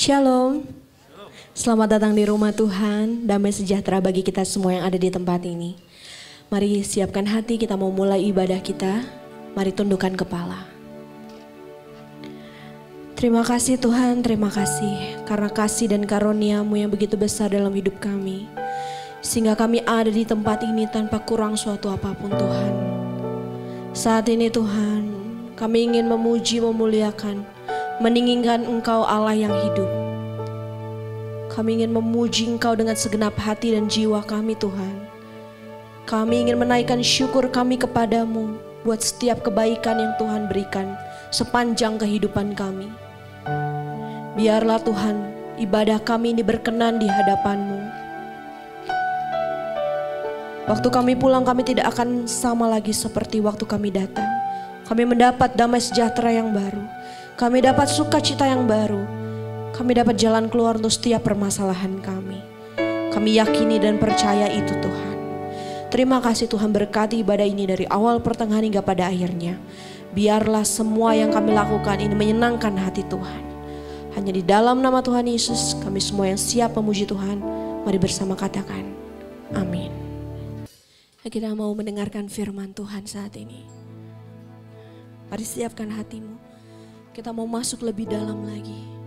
Shalom. Selamat datang di rumah Tuhan. Damai sejahtera bagi kita semua yang ada di tempat ini. Mari siapkan hati, kita mau mulai ibadah kita. Mari tundukkan kepala. Terima kasih Tuhan, terima kasih. Karena kasih dan karunia-Mu yang begitu besar dalam hidup kami. Sehingga kami ada di tempat ini tanpa kurang suatu apapun Tuhan. Saat ini Tuhan, kami ingin memuji, memuliakan, meninggikan Engkau Allah yang hidup. Kami ingin memuji Engkau dengan segenap hati dan jiwa kami Tuhan. Kami ingin menaikkan syukur kami kepadamu buat setiap kebaikan yang Tuhan berikan sepanjang kehidupan kami. Biarlah Tuhan, ibadah kami ini berkenan di hadapan-Mu. Waktu kami pulang kami tidak akan sama lagi seperti waktu kami datang. Kami mendapat damai sejahtera yang baru. Kami dapat sukacita yang baru. Kami dapat jalan keluar untuk setiap permasalahan kami. Kami yakini dan percaya itu Tuhan. Terima kasih Tuhan, berkati ibadah ini dari awal pertengahan hingga pada akhirnya. Biarlah semua yang kami lakukan ini menyenangkan hati Tuhan. Hanya di dalam nama Tuhan Yesus kami semua yang siap memuji Tuhan. Mari bersama katakan amin. Kita mau mendengarkan firman Tuhan saat ini. Mari siapkan hatimu. Kita mau masuk lebih dalam lagi.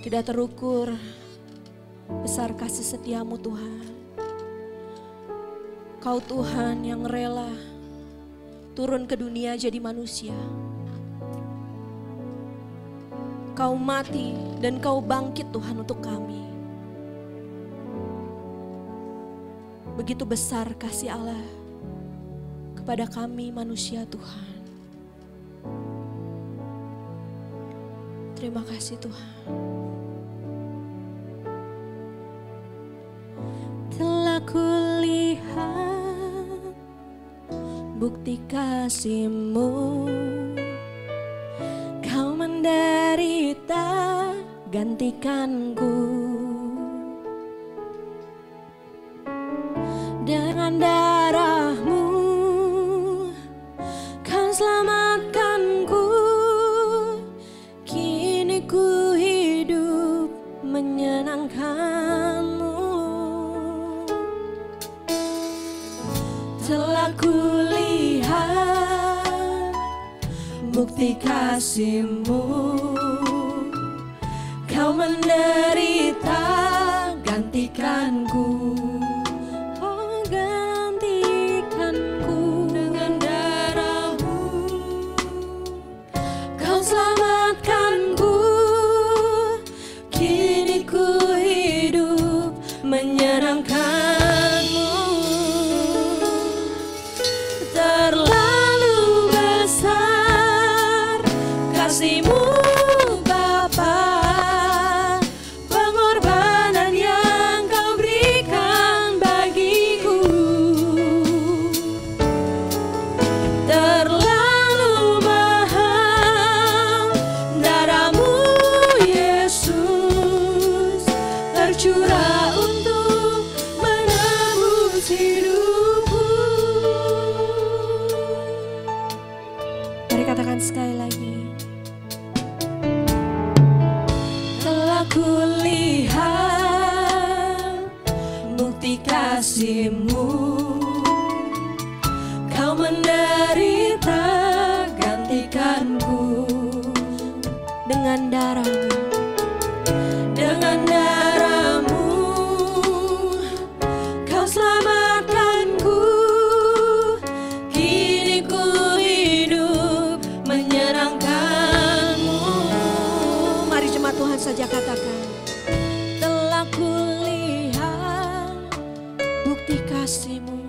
Tidak terukur besar kasih setiamu Tuhan. Kau Tuhan yang rela turun ke dunia jadi manusia. Kau mati dan kau bangkit Tuhan untuk kami. Begitu besar kasih Allah kepada kami manusia Tuhan. Terima kasih Tuhan. Telah kulihat bukti kasih-Mu. Kau menderita gantikanku. Dengan darah-Mu Kau selamatkanku. Kini ku hidup menyenangkan-Mu. Telah kulihat bukti kasih-Mu. Kau menderita gantikanku. Oh gantikanku. Dengan darah-Mu Kau selamatkanku. Kini ku hidup menyenangkan-Mu. Terlalu besar kasih-Mu Bapa, pengorbanan yang Kau berikan bagiku. Terlalu mahal darah-Mu Yesus tercurah untuk menebus hidupku. Mari katakan sekali lagi. Telah kulihat bukti kasih-Mu. Kau menderita gantikanku. Dengan darah-Mu, dengan darah-Mu Kau selamatkanku. Kini ku hidup menyenangkan-Mu. Mari jemaat Tuhan saja katakan. Telah kulihat bukti kasih-Mu.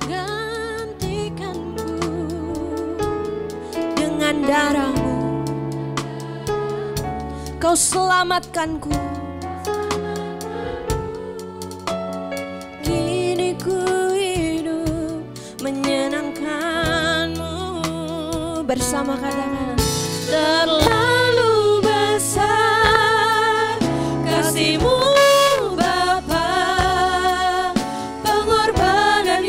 Gantikanku. Dengan darah-Mu Kau selamatkanku. Kini ku hidup menyenangkan-Mu. Bersama katakan. Terlalu besar kasih-Mu Bapa, pengorbanan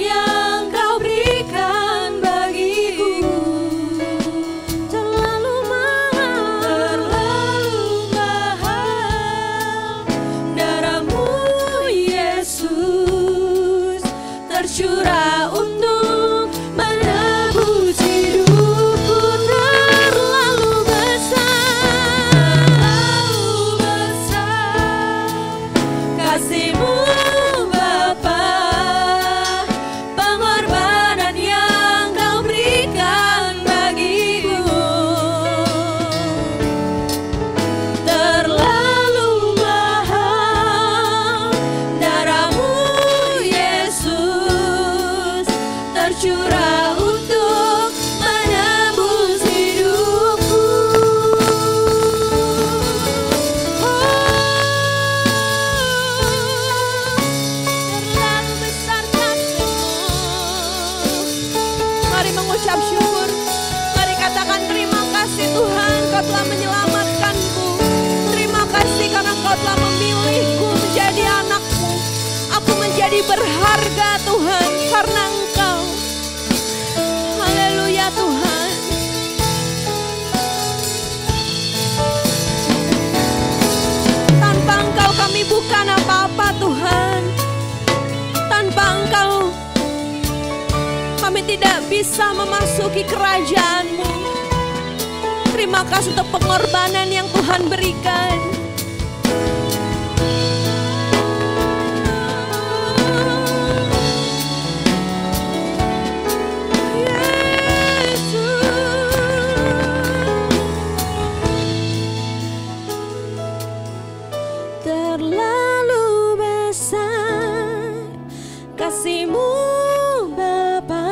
Engkau telah menyelamatkanku. Terima kasih karena Engkau telah memilihku menjadi anak-Mu. Aku menjadi berharga Tuhan karena Engkau. Haleluya Tuhan. Tanpa Engkau kami bukan apa-apa Tuhan. Tanpa Engkau kami tidak bisa memasuki kerajaan-Mu. Terima kasih untuk pengorbanan yang Tuhan berikan. Terlalu besar kasih-Mu Bapa,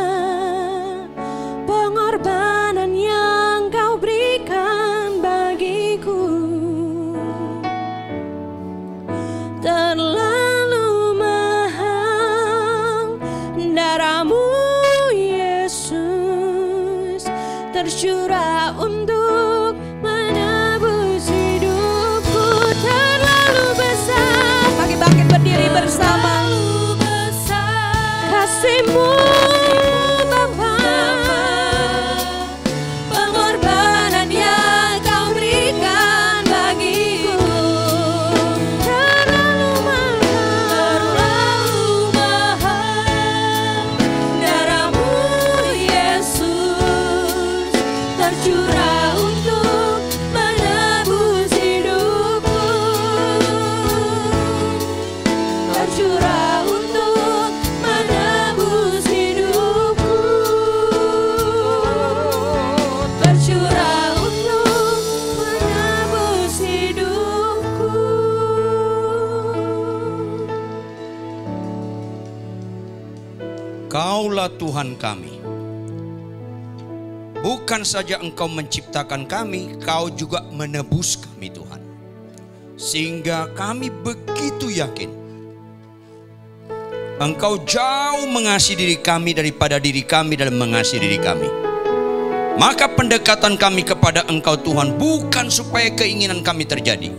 pengorbanan yang Kau berikan bagiku. Terlalu mahal darah-Mu Yesus tercurah untuk menebus hidupku. Terlalu besar, bangkit berdiri bersama. Kasih-Mu Bapa, pengorbanan yang Kau berikan bagiku. Terlalu mahal darah-Mu Yesus tercurah untuk menebus hidupku. Tercurah untuk menebus hidupku. Tercurah untuk menebus hidupku. Kaulah Tuhan kami. Bukan saja Engkau menciptakan kami, Kau juga menebus kami Tuhan. Sehingga kami begitu yakin Engkau jauh mengasihi diri kami daripada diri kami dalam mengasihi diri kami. Maka pendekatan kami kepada Engkau Tuhan bukan supaya keinginan kami terjadi,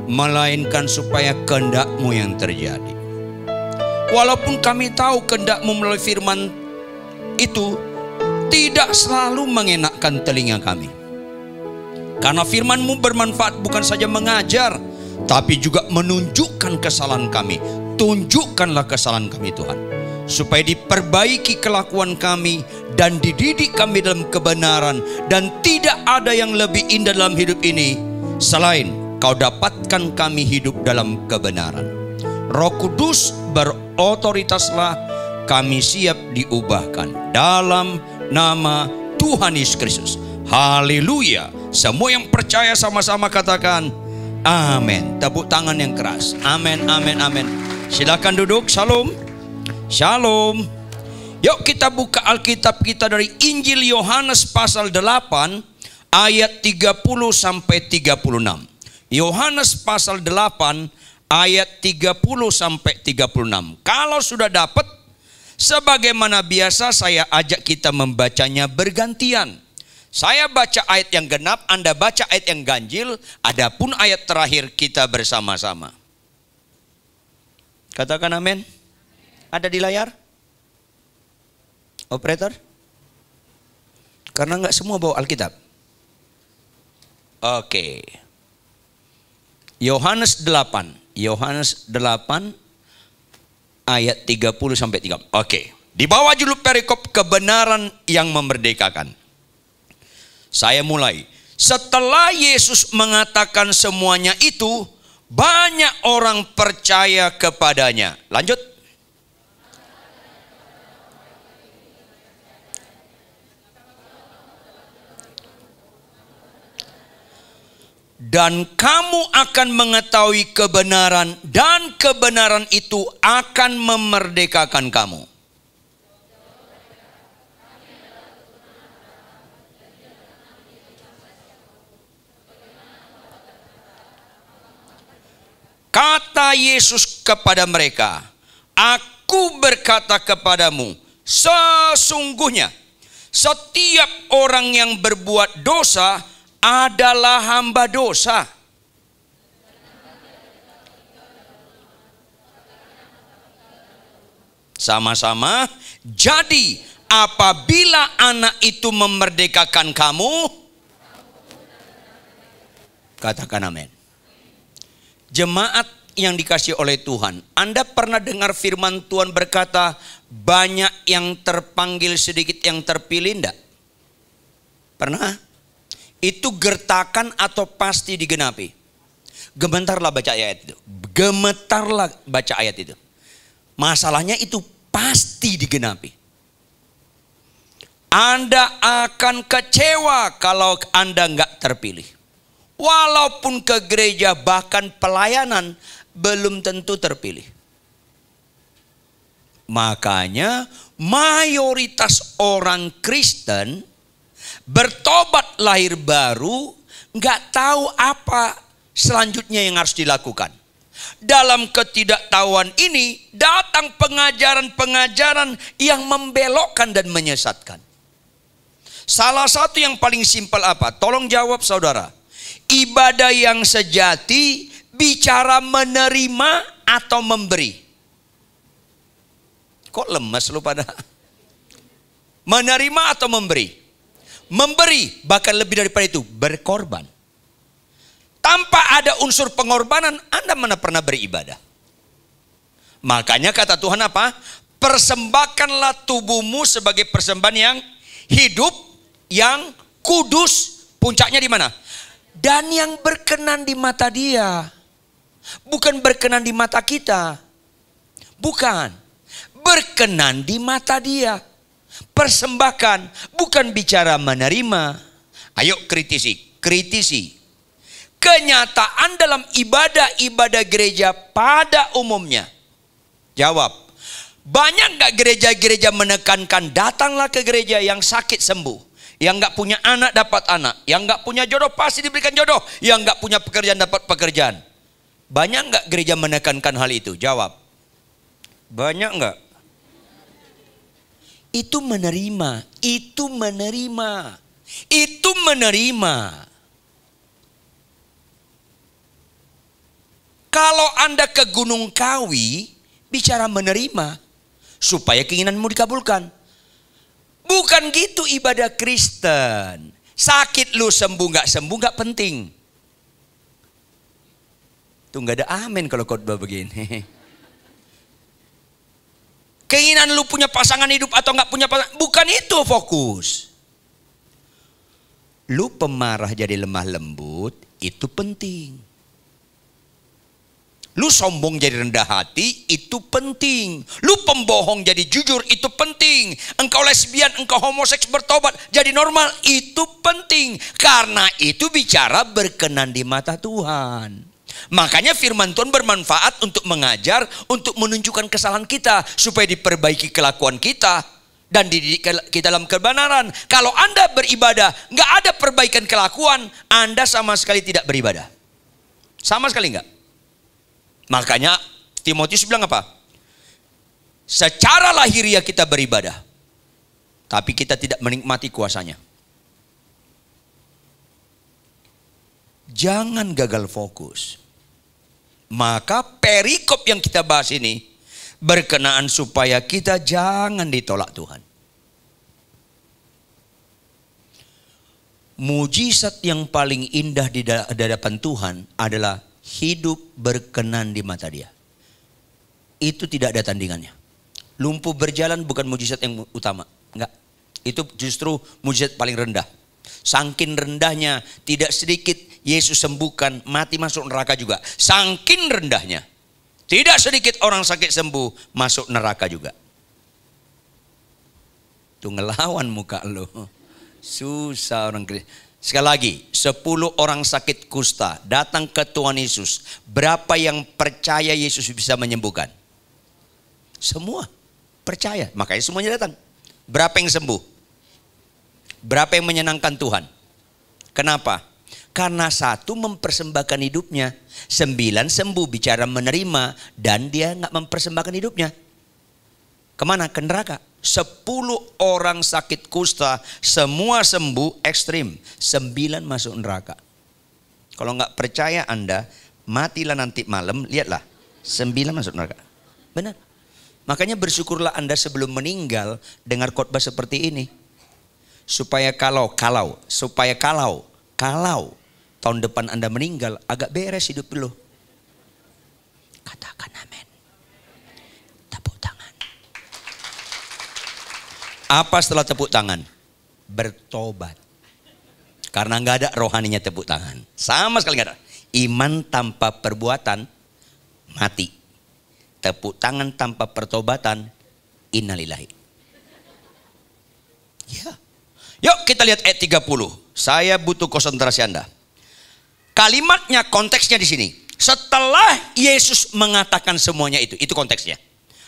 melainkan supaya kehendak-Mu yang terjadi. Walaupun kami tahu kehendak-Mu melalui firman itu tidak selalu mengenakkan telinga kami. Karena firman-Mu bermanfaat bukan saja mengajar, tapi juga menunjukkan kesalahan kami. Tunjukkanlah kesalahan kami Tuhan, supaya diperbaiki kelakuan kami dan dididik kami dalam kebenaran. Dan tidak ada yang lebih indah dalam hidup ini selain Kau dapatkan kami hidup dalam kebenaran. Roh Kudus berotoritaslah, kami siap diubahkan dalam nama Tuhan Yesus Kristus. Haleluya. Semua yang percaya sama-sama katakan amin. Tepuk tangan yang keras. Amin, amin, amin. Silakan duduk. Shalom. Shalom. Yuk kita buka Alkitab kita dari Injil Yohanes pasal 8 ayat 30 sampai 36. Yohanes pasal 8 ayat 30 sampai 36. Kalau sudah dapat, sebagaimana biasa saya ajak kita membacanya bergantian. Saya baca ayat yang genap, Anda baca ayat yang ganjil. Adapun ayat terakhir kita bersama-sama. Katakan amin. Ada di layar? Operator? Karena nggak semua bawa Alkitab. Oke. Yohanes 8. Yohanes 8 ayat 30 sampai 30. Oke. Di bawah judul perikop kebenaran yang memerdekakan. Saya mulai. Setelah Yesus mengatakan semuanya itu, banyak orang percaya kepadanya. Lanjut. Dan kamu akan mengetahui kebenaran, dan kebenaran itu akan memerdekakan kamu. Kata Yesus kepada mereka, Aku berkata kepadamu, sesungguhnya setiap orang yang berbuat dosa adalah hamba dosa. Sama-sama. Jadi apabila anak itu memerdekakan kamu, katakan amin. Jemaat yang dikasihi oleh Tuhan, Anda pernah dengar firman Tuhan berkata, banyak yang terpanggil, sedikit yang terpilih, enggak? Pernah? Itu gertakan atau pasti digenapi? Gemetarlah baca ayat itu. Gemetarlah baca ayat itu. Masalahnya itu pasti digenapi. Anda akan kecewa kalau Anda enggak terpilih. Walaupun ke gereja bahkan pelayanan belum tentu terpilih. Makanya mayoritas orang Kristen bertobat lahir baru nggak tahu apa selanjutnya yang harus dilakukan. Dalam ketidaktahuan ini datang pengajaran-pengajaran yang membelokkan dan menyesatkan. Salah satu yang paling simpel apa? Tolong jawab saudara. Ibadah yang sejati bicara menerima atau memberi? Kok lemes lu pada? Menerima atau memberi? Memberi, bahkan lebih daripada itu, berkorban. Tanpa ada unsur pengorbanan, Anda mana pernah beribadah? Makanya kata Tuhan apa? Persembahkanlah tubuhmu sebagai persembahan yang hidup, yang kudus. Puncaknya di mana? Dan yang berkenan di mata Dia. Bukan berkenan di mata kita. Bukan. Berkenan di mata Dia. Persembahkan, bukan bicara menerima. Ayo kritisi, kritisi. Kenyataan dalam ibadah gereja pada umumnya. Jawab. Banyak gak gereja-gereja menekankan datanglah ke gereja yang sakit sembuh, yang gak punya anak dapat anak, yang gak punya jodoh pasti diberikan jodoh, yang gak punya pekerjaan dapat pekerjaan. Banyak gak gereja menekankan hal itu? Jawab. Banyak gak? Itu menerima, itu menerima, itu menerima. Kalau Anda ke Gunung Kawi, bicara menerima, supaya keinginanmu dikabulkan. Bukan gitu ibadah Kristen. Sakit lu sembuh gak penting. Tuh gak ada amin kalau khotbah begini. Keinginan lu punya pasangan hidup atau gak punya pasangan, bukan itu fokus. Lu pemarah jadi lemah lembut, itu penting. Lu sombong jadi rendah hati, itu penting. Lu pembohong jadi jujur, itu penting. Engkau lesbian, engkau homoseks bertobat jadi normal, itu penting. Karena itu bicara berkenan di mata Tuhan. Makanya firman Tuhan bermanfaat untuk mengajar, untuk menunjukkan kesalahan kita, supaya diperbaiki kelakuan kita dan dididik kita dalam kebenaran. Kalau Anda beribadah, nggak ada perbaikan kelakuan, Anda sama sekali tidak beribadah. Sama sekali nggak. Makanya Timotius bilang apa? Secara lahiriah kita beribadah, tapi kita tidak menikmati kuasanya. Jangan gagal fokus. Maka perikop yang kita bahas ini berkenaan supaya kita jangan ditolak Tuhan. Mujizat yang paling indah di hadapan Tuhan adalah hidup berkenan di mata Dia. Itu tidak ada tandingannya. Lumpuh berjalan bukan mujizat yang utama. Enggak. Itu justru mujizat paling rendah. Saking rendahnya, tidak sedikit Yesus sembuhkan, mati masuk neraka juga. Saking rendahnya, tidak sedikit orang sakit sembuh, masuk neraka juga. Tuh ngelawan muka lo. Susah orang Kristen. Sekali lagi, 10 orang sakit kusta datang ke Tuhan Yesus. Berapa yang percaya Yesus bisa menyembuhkan? Semua percaya, makanya semuanya datang. Berapa yang sembuh? Berapa yang menyenangkan Tuhan? Kenapa? Karena 1 mempersembahkan hidupnya, 9 sembuh bicara menerima, dan dia nggak mempersembahkan hidupnya. Kemana? Ke neraka. 10 orang sakit kusta, semua sembuh ekstrim. 9 masuk neraka. Kalau nggak percaya Anda, matilah nanti malam, lihatlah. 9 masuk neraka. Benar. Makanya bersyukurlah Anda sebelum meninggal dengar khotbah seperti ini. Supaya kalau tahun depan Anda meninggal, agak beres hidup dulu. Katakan amin. Tepuk tangan. Apa setelah tepuk tangan? Bertobat. Karena nggak ada rohaninya tepuk tangan. Sama sekali nggak ada. Iman tanpa perbuatan mati. Tepuk tangan tanpa pertobatan innalillahi. Ya. Yuk kita lihat ayat 30. Saya butuh konsentrasi Anda. Kalimatnya, konteksnya di sini. Setelah Yesus mengatakan semuanya itu konteksnya.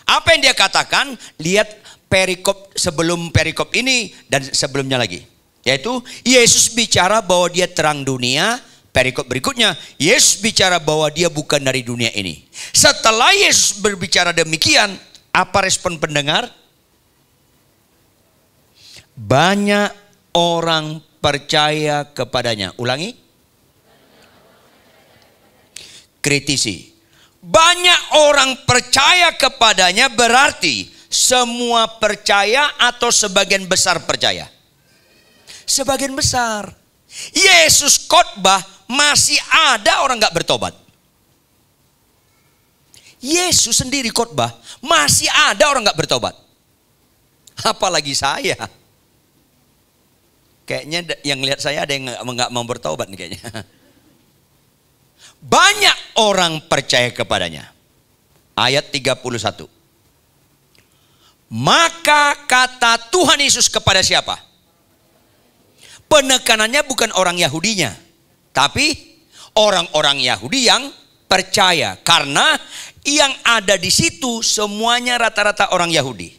Apa yang dia katakan? Lihat perikop sebelum perikop ini dan sebelumnya lagi. Yaitu Yesus bicara bahwa dia terang dunia. Perikop berikutnya, Yesus bicara bahwa dia bukan dari dunia ini. Setelah Yesus berbicara demikian, apa respon pendengar? Banyak orang percaya kepadanya. Ulangi. Kritisi. Banyak orang percaya kepadanya berarti semua percaya atau sebagian besar percaya? Sebagian besar. Yesus khotbah masih ada orang gak bertobat. Yesus sendiri khotbah masih ada orang gak bertobat. Apalagi saya. Kayaknya yang lihat saya ada yang gak mau bertobat nih kayaknya. Banyak orang percaya kepadanya. Ayat 31. Maka kata Tuhan Yesus kepada siapa? Penekanannya bukan orang Yahudinya, tapi orang-orang Yahudi yang percaya. Karena yang ada di situ semuanya rata-rata orang Yahudi.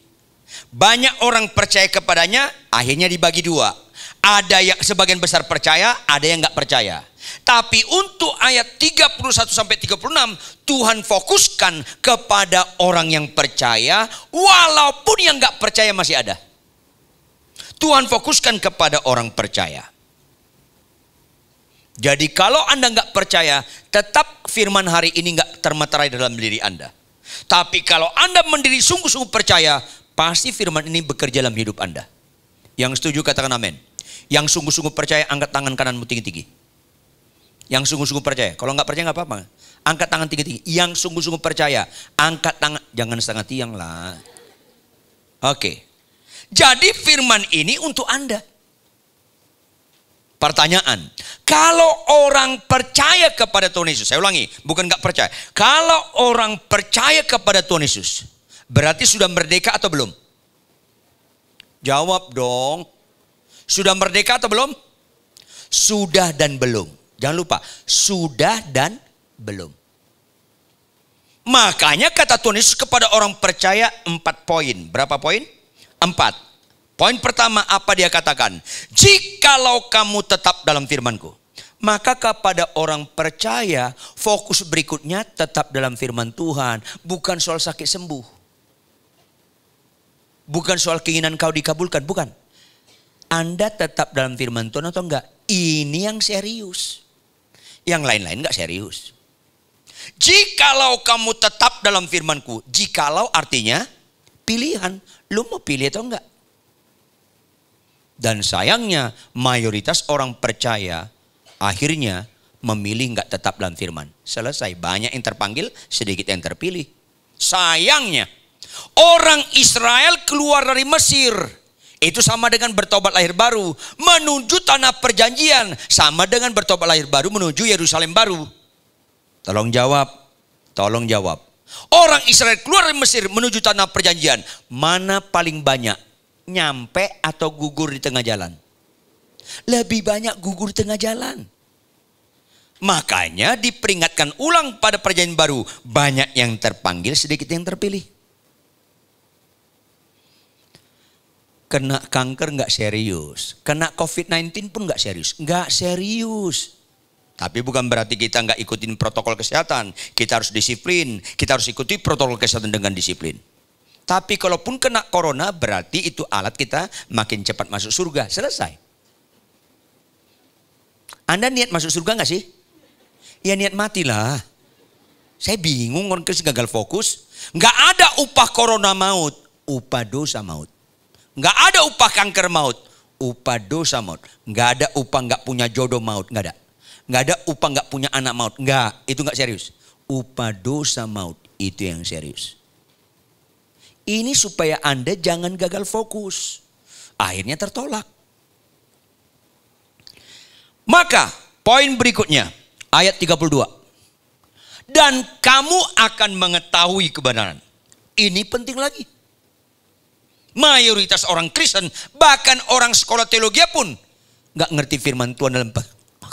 Banyak orang percaya kepadanya, akhirnya dibagi dua. Ada yang sebagian besar percaya, ada yang nggak percaya. Tapi untuk ayat 31 sampai 36 Tuhan fokuskan kepada orang yang percaya, walaupun yang nggak percaya masih ada. Tuhan fokuskan kepada orang percaya. Jadi kalau Anda nggak percaya, tetap firman hari ini nggak termaterai dalam diri Anda. Tapi kalau Anda mendiri sungguh-sungguh percaya, pasti firman ini bekerja dalam hidup Anda. Yang setuju katakan amin. Yang sungguh-sungguh percaya, angkat tangan kananmu tinggi-tinggi. Yang sungguh-sungguh percaya. Kalau nggak percaya nggak apa-apa. Angkat tangan tinggi-tinggi. Yang sungguh-sungguh percaya, angkat tangan. Jangan setengah tiang lah. Oke. Jadi firman ini untuk Anda. Pertanyaan, kalau orang percaya kepada Tuhan Yesus, saya ulangi, bukan nggak percaya. Kalau orang percaya kepada Tuhan Yesus, berarti sudah merdeka atau belum? Jawab dong. Sudah merdeka atau belum? Sudah dan belum. Jangan lupa, sudah dan belum. Makanya kata Tuhan Yesus kepada orang percaya 4 poin. Berapa poin? 4. Poin pertama apa dia katakan? Jikalau kamu tetap dalam firman-Ku. Maka kepada orang percaya fokus berikutnya tetap dalam firman Tuhan. Bukan soal sakit sembuh. Bukan soal keinginan kau dikabulkan. Bukan. Anda tetap dalam firman Tuhan atau enggak? Ini yang serius. Yang lain-lain enggak serius. Jikalau kamu tetap dalam firman-Ku. Jikalau artinya pilihan. Lu mau pilih atau enggak? Dan sayangnya mayoritas orang percaya akhirnya memilih enggak tetap dalam firman. Selesai. Banyak yang terpanggil, sedikit yang terpilih. Sayangnya orang Israel keluar dari Mesir. Itu sama dengan bertobat lahir baru. Menuju tanah perjanjian. Sama dengan bertobat lahir baru menuju Yerusalem baru. Tolong jawab. Tolong jawab. Orang Israel keluar dari Mesir menuju tanah perjanjian. Mana paling banyak? Nyampe atau gugur di tengah jalan? Lebih banyak gugur di tengah jalan. Makanya diperingatkan ulang pada perjanjian baru. Banyak yang terpanggil, sedikit yang terpilih. Kena kanker nggak serius. Kena COVID-19 pun nggak serius. Nggak serius. Tapi bukan berarti kita nggak ikutin protokol kesehatan. Kita harus disiplin. Kita harus ikuti protokol kesehatan dengan disiplin. Tapi kalaupun kena corona berarti itu alat kita makin cepat masuk surga. Selesai. Anda niat masuk surga nggak sih? Ya niat matilah. Saya bingung orang Kristen gagal fokus. Nggak ada upah corona maut, upah dosa maut. Nggak ada upah kanker maut, upah dosa maut. Nggak ada upah nggak punya jodoh maut, nggak ada. Nggak ada upah nggak punya anak maut, nggak. Itu nggak serius. Upah dosa maut itu yang serius. Ini supaya Anda jangan gagal fokus. Akhirnya tertolak. Maka poin berikutnya ayat 32. Dan kamu akan mengetahui kebenaran. Ini penting lagi. Mayoritas orang Kristen, bahkan orang sekolah teologi pun gak ngerti firman Tuhan dalam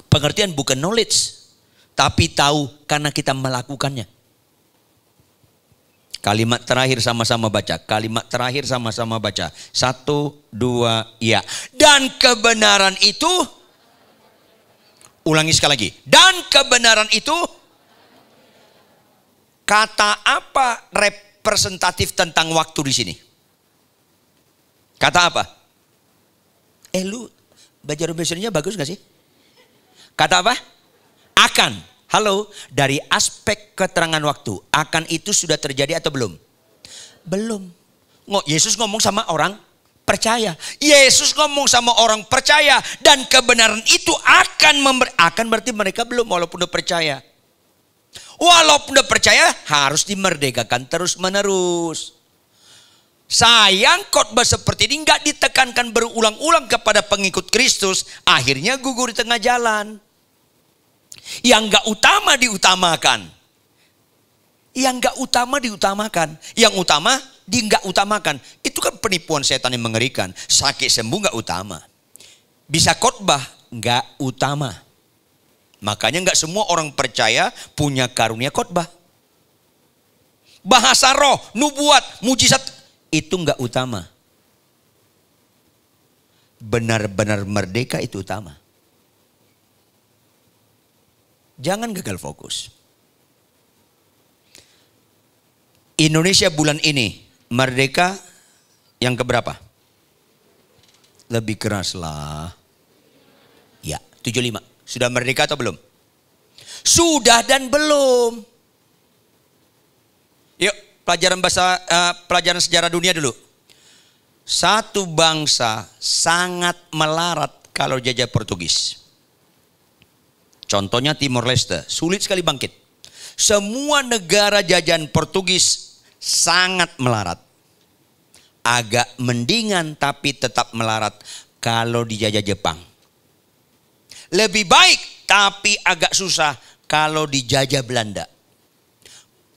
pengertian bukan knowledge. Tapi tahu karena kita melakukannya. Kalimat terakhir sama-sama baca. Kalimat terakhir sama-sama baca. 1, 2, ya. Dan kebenaran itu, ulangi sekali lagi. Dan kebenaran itu, kata apa representatif tentang waktu di sini? Kata apa? Lu baca bahasanya bagus gak sih? Kata apa? Akan. Halo, dari aspek keterangan waktu, akan itu sudah terjadi atau belum? Belum. Yesus ngomong sama orang percaya. Yesus ngomong sama orang percaya dan kebenaran itu akan berarti mereka belum walaupun udah percaya. Walaupun udah percaya harus dimerdekakan terus menerus. Sayang khotbah seperti ini nggak ditekankan berulang-ulang kepada pengikut Kristus, akhirnya gugur di tengah jalan. Yang nggak utama diutamakan, yang nggak utama diutamakan, yang utama nggak utamakan. Itu kan penipuan setan yang mengerikan. Sakit sembuh nggak utama, bisa khotbah nggak utama. Makanya nggak semua orang percaya punya karunia khotbah. Bahasa roh, nubuat, mujizat itu nggak utama. Benar-benar merdeka itu utama. Jangan gagal fokus. Indonesia bulan ini merdeka yang keberapa? Lebih keras lah. Ya, 75. Sudah merdeka atau belum? Sudah dan belum. Yuk, pelajaran sejarah dunia dulu. Satu bangsa sangat melarat kalau jajah Portugis. Contohnya Timor Leste, sulit sekali bangkit. Semua negara jajahan Portugis sangat melarat. Agak mendingan tapi tetap melarat kalau dijajah Jepang. Lebih baik tapi agak susah kalau dijajah Belanda.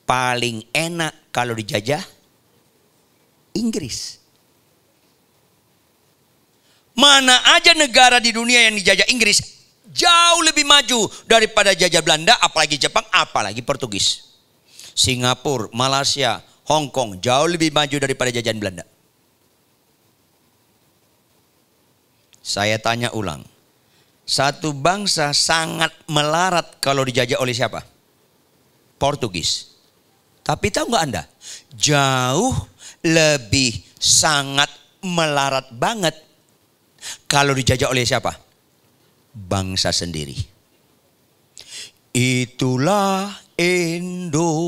Paling enak kalau dijajah Inggris. Mana aja negara di dunia yang dijajah Inggris jauh lebih maju daripada jajah Belanda, apalagi Jepang, apalagi Portugis. Singapura, Malaysia, Hong Kong jauh lebih maju daripada jajahan Belanda. Saya tanya ulang. Satu bangsa sangat melarat kalau dijajah oleh siapa? Portugis. Tapi tahu nggak Anda? Jauh lebih sangat melarat banget kalau dijajah oleh siapa? Bangsa sendiri. Itulah Indonesia.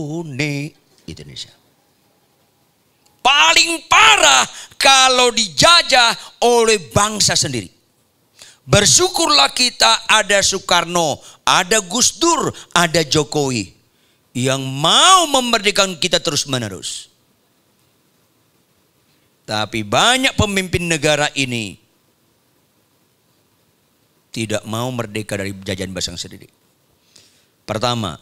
Paling parah kalau dijajah oleh bangsa sendiri. Bersyukurlah kita ada Soekarno, ada Gus Dur, ada Jokowi yang mau memerdekakan kita terus menerus. Tapi banyak pemimpin negara ini tidak mau merdeka dari jajahan bangsa sendiri. Pertama,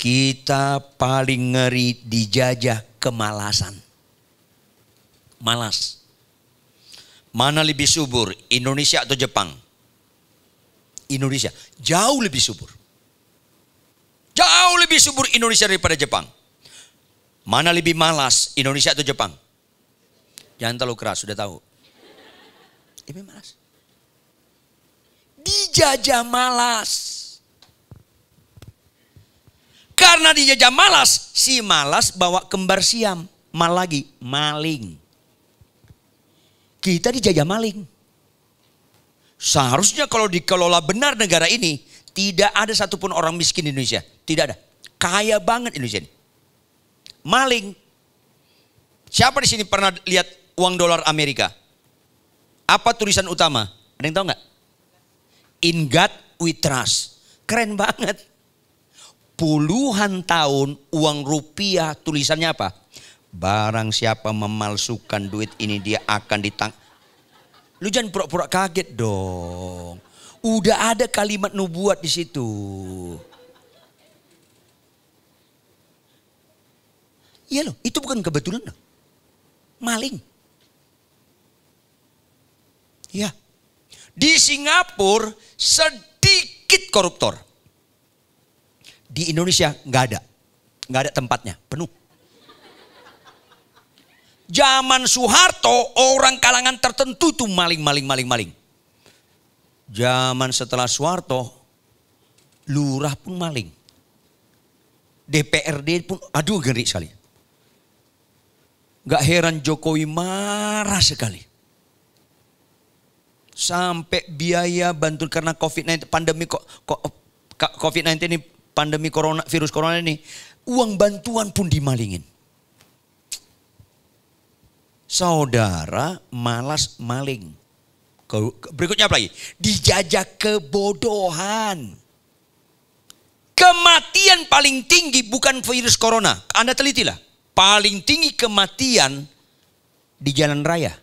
kita paling ngeri dijajah kemalasan. Malas. Mana lebih subur, Indonesia atau Jepang? Indonesia. Jauh lebih subur. Jauh lebih subur Indonesia daripada Jepang. Mana lebih malas, Indonesia atau Jepang? Jangan terlalu keras, sudah tahu. Lebih malas. Dijajah malas. Karena dijajah malas, si malas bawa kembar siam. mal lagi, maling. Kita dijajah maling. Seharusnya kalau dikelola benar negara ini, tidak ada satupun orang miskin di Indonesia. Tidak ada. Kaya banget Indonesia ini. Maling. Siapa di sini pernah lihat uang dolar Amerika? Apa tulisan utama? Ada yang tahu nggak? In God we trust. Keren banget. Puluhan tahun uang rupiah tulisannya apa? Barang siapa memalsukan duit ini dia akan ditangkap. Lu jangan pura-pura kaget dong. Udah ada kalimat nubuat di situ. Iya loh, itu bukan kebetulan loh. Maling. Ya. Di Singapura sedikit koruptor. Di Indonesia nggak ada. Nggak ada tempatnya, penuh. Zaman Soeharto orang kalangan tertentu tuh maling. Zaman setelah Soeharto lurah pun maling. DPRD pun aduh ngeri sekali. Gak heran Jokowi marah sekali. Sampai biaya bantu karena COVID-19 pandemi COVID-19 ini pandemi corona virus corona ini uang bantuan pun dimalingin. Saudara malas maling. Berikutnya apa lagi? Dijajah kebodohan. Kematian paling tinggi bukan virus corona. Anda telitilah. Paling tinggi kematian di jalan raya.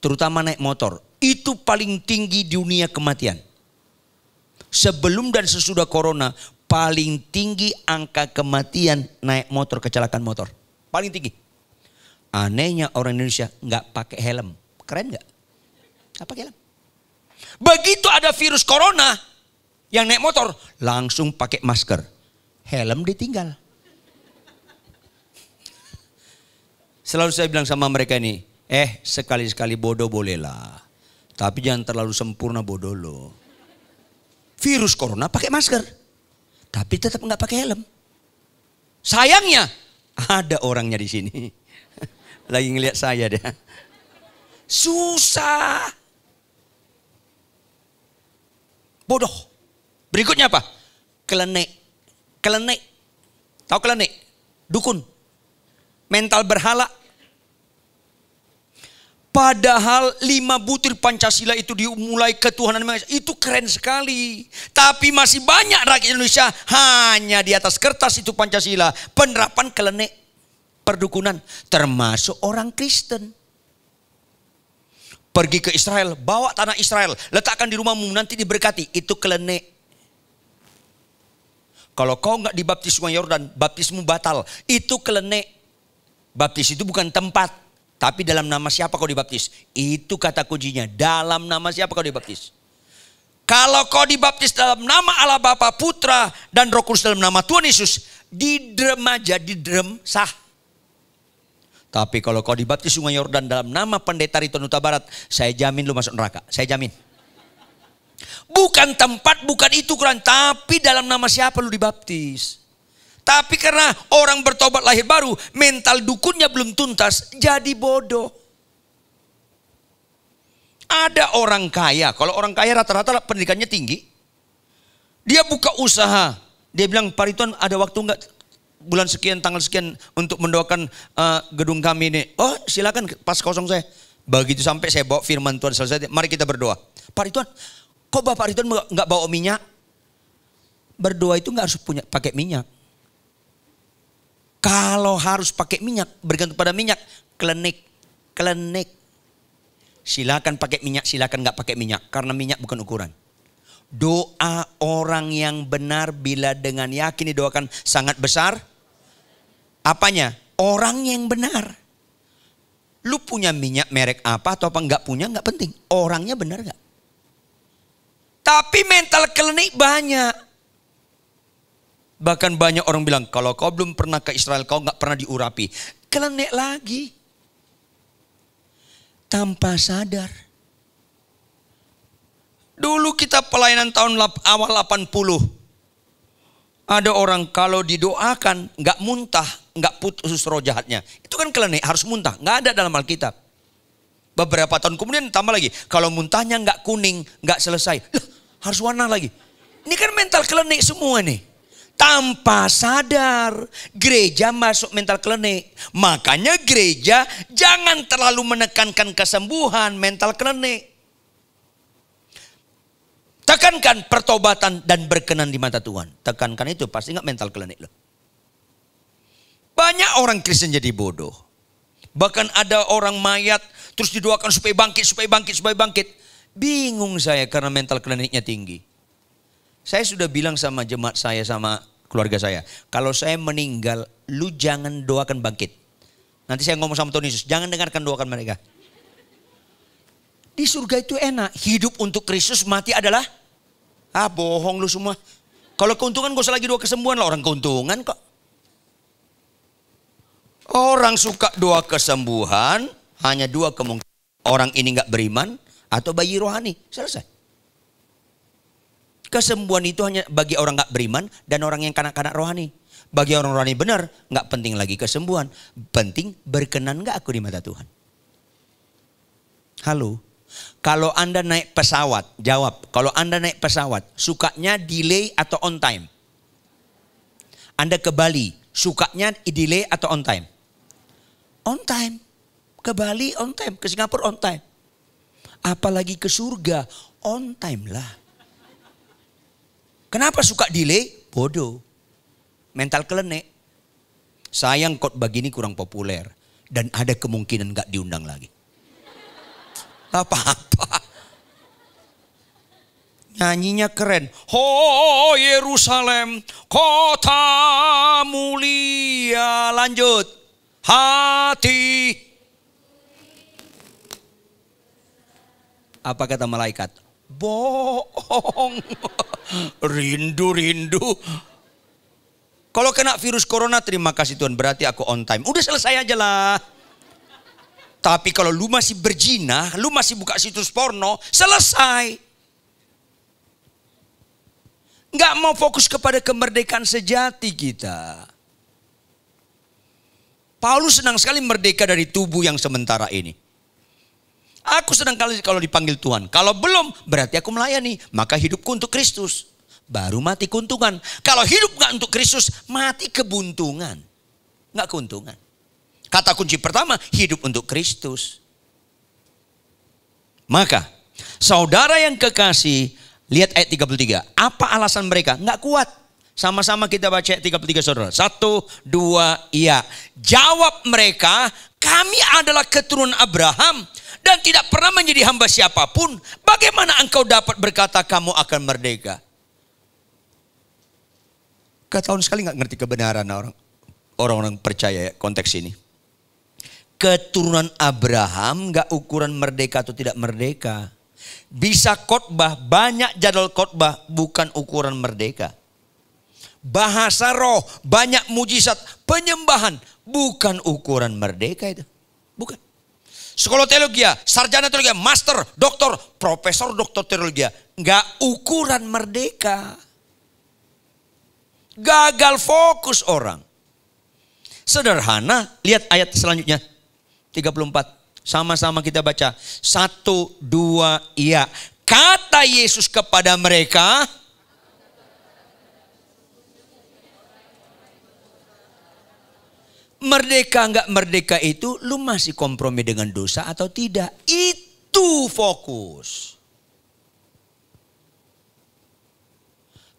Terutama naik motor. Itu paling tinggi di dunia kematian. Sebelum dan sesudah corona, paling tinggi angka kematian naik motor, kecelakaan motor. Paling tinggi. Anehnya orang Indonesia nggak pakai helm. Keren nggak? Nggak pakai helm. Begitu ada virus corona yang naik motor langsung pakai masker. Helm ditinggal. Selalu saya bilang sama mereka ini, sekali-sekali bodoh bolehlah. Tapi jangan terlalu sempurna bodoh lo. Virus corona pakai masker. Tapi tetap nggak pakai helm. Sayangnya ada orangnya di sini. Lagi ngelihat saya deh. Susah. Bodoh. Berikutnya apa? Kelenek. Kelenek. Tahu kelenek? Dukun. Mental berhala. Padahal 5 butir Pancasila itu dimulai ketuhanan itu keren sekali. Tapi masih banyak rakyat Indonesia hanya di atas kertas itu Pancasila. Penerapan kelenek. Perdukunan termasuk orang Kristen. Pergi ke Israel, bawa tanah Israel, letakkan di rumahmu nanti diberkati. Itu kelenek. Kalau kau nggak dibaptis Sungai Yordan, baptismu batal. Itu kelenek. Baptis itu bukan tempat, tapi dalam nama siapa kau dibaptis? Itu kata kuncinya. Dalam nama siapa kau dibaptis? Kalau kau dibaptis dalam nama Allah Bapa, Putra dan Roh Kudus dalam nama Tuhan Yesus, didrem aja, didrem sah. Tapi kalau kau dibaptis Sungai Yordan dalam nama Pendeta Rituan Huta Barat, saya jamin lu masuk neraka. Saya jamin. Bukan tempat, bukan itu Quran, tapi dalam nama siapa lu dibaptis. Tapi karena orang bertobat lahir baru, mental dukunnya belum tuntas, jadi bodoh. Ada orang kaya, kalau orang kaya rata-rata pendidikannya tinggi. Dia buka usaha, dia bilang Pak Rituan ada waktu enggak? Bulan sekian, tanggal sekian untuk mendoakan gedung kami ini. Oh silakan pas kosong saya. Begitu sampai saya bawa firman Tuhan selesai. Mari kita berdoa. Pak Rituan, kok Bapak Rituan nggak bawa minyak? Berdoa itu nggak harus pakai minyak. Kalau harus pakai minyak, bergantung pada minyak. Kelenik. Silakan pakai minyak, silakan nggak pakai minyak. Karena minyak bukan ukuran. Doa orang yang benar bila dengan yakin didoakan sangat besar. Apanya? Orang yang benar. Lu punya minyak merek apa atau apa nggak punya nggak penting. Orangnya benar nggak? Tapi mental klinik banyak. Bahkan banyak orang bilang kalau kau belum pernah ke Israel kau nggak pernah diurapi. Klinik lagi. Tanpa sadar. Dulu kita pelayanan tahun awal 80. Ada orang kalau didoakan nggak muntah, nggak putus roh jahatnya. Itu kan kelenik, harus muntah. Nggak ada dalam Alkitab. Beberapa tahun kemudian tambah lagi. Kalau muntahnya nggak kuning, nggak selesai. Loh, harus warna lagi. Ini kan mental kelenik semua nih. Tanpa sadar gereja masuk mental kelenik. Makanya gereja jangan terlalu menekankan kesembuhan mental kelenik. Tekankan pertobatan dan berkenan di mata Tuhan. Tekankan itu, pasti nggak mental klinik loh. Banyak orang Kristen jadi bodoh. Bahkan ada orang mayat terus didoakan supaya bangkit, supaya bangkit, supaya bangkit. Bingung saya karena mental kliniknya tinggi. Saya sudah bilang sama jemaat saya, sama keluarga saya, kalau saya meninggal, lu jangan doakan bangkit. Nanti saya ngomong sama Tuhan Yesus, jangan dengarkan doakan mereka. Di surga itu enak, hidup untuk Kristus, mati adalah bohong lu semua. Kalau keuntungan gak usah lagi doa kesembuhan lah, orang keuntungan kok. Orang suka doa kesembuhan, hanya dua kemungkinan. Orang ini gak beriman atau bayi rohani, selesai. Kesembuhan itu hanya bagi orang gak beriman dan orang yang kanak-kanak rohani. Bagi orang rohani benar, gak penting lagi kesembuhan. Penting berkenan gak aku di mata Tuhan. Halo. Kalau Anda naik pesawat, jawab. Kalau Anda naik pesawat, sukanya delay atau on time? Anda ke Bali, sukanya delay atau on time? On time. Ke Bali on time, ke Singapura on time. Apalagi ke surga, on time lah. Kenapa suka delay? Bodoh. Mental kelenek. Sayang khotbah gini kurang populer. Dan ada kemungkinan gak diundang lagi. Apa-apa. Nyanyinya keren. Oh Yerusalem, kota mulia. Lanjut. Hati. Apa kata malaikat? Bohong. Rindu. Kalau kena virus corona, terima kasih Tuhan, berarti aku on time. Udah selesai aja lah. Tapi kalau lu masih berzina, lu masih buka situs porno, selesai. Nggak mau fokus kepada kemerdekaan sejati kita. Paulus senang sekali merdeka dari tubuh yang sementara ini. Aku senang kali kalau dipanggil Tuhan. Kalau belum, berarti aku melayani. Maka hidupku untuk Kristus. Baru mati keuntungan. Kalau hidup nggak untuk Kristus, mati kebuntungan. Nggak keuntungan. Kata kunci pertama, hidup untuk Kristus. Maka, saudara yang kekasih, lihat ayat 33. Apa alasan mereka? Nggak kuat. Sama-sama kita baca ayat 33 saudara. 1, 2, iya. Jawab mereka, kami adalah keturunan Abraham dan tidak pernah menjadi hamba siapapun. Bagaimana engkau dapat berkata kamu akan merdeka? Ketahuan sekali nggak ngerti kebenaran orang-orang percaya ya, konteks ini. Keturunan Abraham gak ukuran merdeka atau tidak merdeka. Bisa khotbah, banyak jadwal khotbah, bukan ukuran merdeka. Bahasa roh, banyak mujizat, penyembahan, bukan ukuran merdeka itu. Bukan. Sekolah teologi, sarjana teologi, master, doktor, profesor doktor teologi, gak ukuran merdeka. Gagal fokus orang. Sederhana, lihat ayat selanjutnya. 34. Sama-sama kita baca. 1, 2, iya. Kata Yesus kepada mereka, merdeka enggak merdeka itu lu masih kompromi dengan dosa atau tidak. Itu fokus.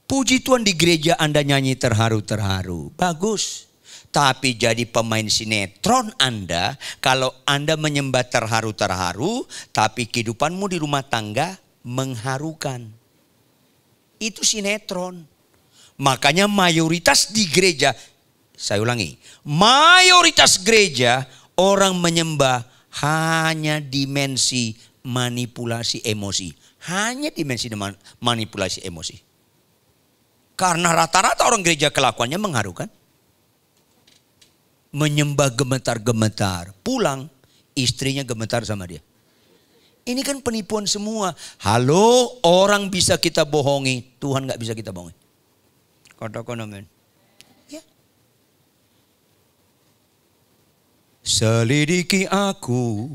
Puji Tuhan di gereja Anda nyanyi terharu-terharu. Bagus. Tapi jadi pemain sinetron Anda, kalau Anda menyembah terharu-terharu, tapi kehidupanmu di rumah tangga mengharukan. Itu sinetron. Makanya mayoritas di gereja, saya ulangi, mayoritas gereja orang menyembah hanya dimensi manipulasi emosi. Hanya dimensi manipulasi emosi. Karena rata-rata orang gereja kelakuannya mengharukan. Menyembah gemetar-gemetar. Pulang istrinya gemetar sama dia. Ini kan penipuan semua. Halo, orang bisa kita bohongi, Tuhan gak bisa kita bohongi. Katakan amin. Ya. Selidiki aku,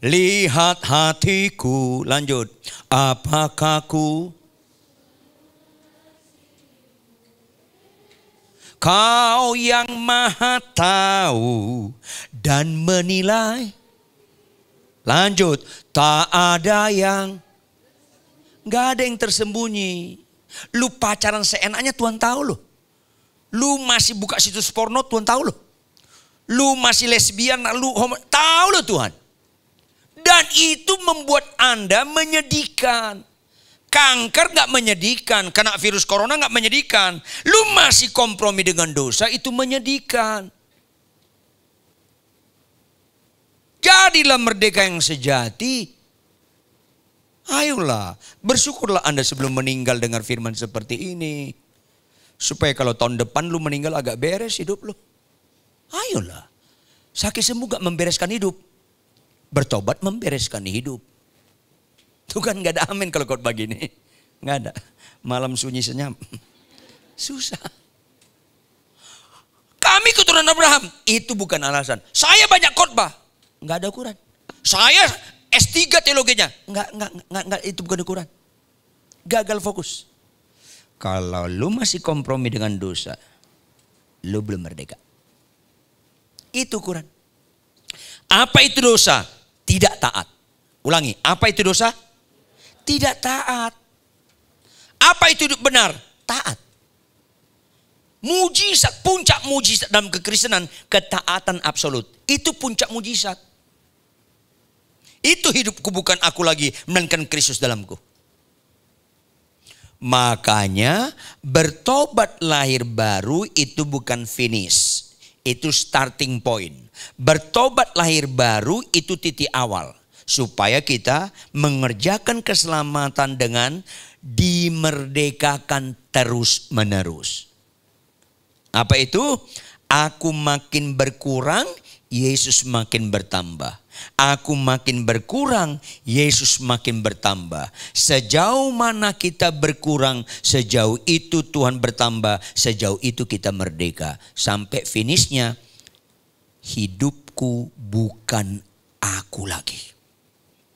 lihat hatiku. Lanjut. Apakah ku? Kau yang maha tahu dan menilai. Lanjut. Tak ada yang, gak ada yang tersembunyi. Lu pacaran seenaknya Tuhan tahu loh. Lu masih buka situs porno Tuhan tahu loh. Lu masih lesbian, lu homo, tahu loh Tuhan. Dan itu membuat Anda menyedihkan. Kanker gak menyedihkan, kena virus corona gak menyedihkan. Lu masih kompromi dengan dosa, itu menyedihkan. Jadilah merdeka yang sejati. Ayolah, bersyukurlah Anda sebelum meninggal dengar firman seperti ini. Supaya kalau tahun depan lu meninggal agak beres hidup lu. Ayolah, sakit sembuh gak membereskan hidup. Bertobat membereskan hidup. Tuh kan gak ada amin kalau khotbah gini. Gak ada. Malam sunyi senyap. Susah. Kami keturunan Abraham. Itu bukan alasan. Saya banyak khotbah. Gak ada ukuran. Saya S3 teologinya. Enggak, itu bukan ukuran. Gagal fokus. Kalau lu masih kompromi dengan dosa, lu belum merdeka. Itu ukuran. Apa itu dosa? Tidak taat. Ulangi, apa itu dosa? Tidak taat. Apa itu benar? Taat. Mujizat, puncak mujizat dalam kekristenan, ketaatan absolut. Itu puncak mujizat. Itu hidupku bukan aku lagi, melainkan Kristus dalamku. Makanya bertobat lahir baru itu bukan finish. Itu starting point. Bertobat lahir baru itu titik awal. Supaya kita mengerjakan keselamatan dengan dimerdekakan terus menerus. Apa itu? Aku makin berkurang, Yesus makin bertambah. Aku makin berkurang, Yesus makin bertambah. Sejauh mana kita berkurang, sejauh itu Tuhan bertambah, sejauh itu kita merdeka. Sampai finishnya, hidupku bukan aku lagi,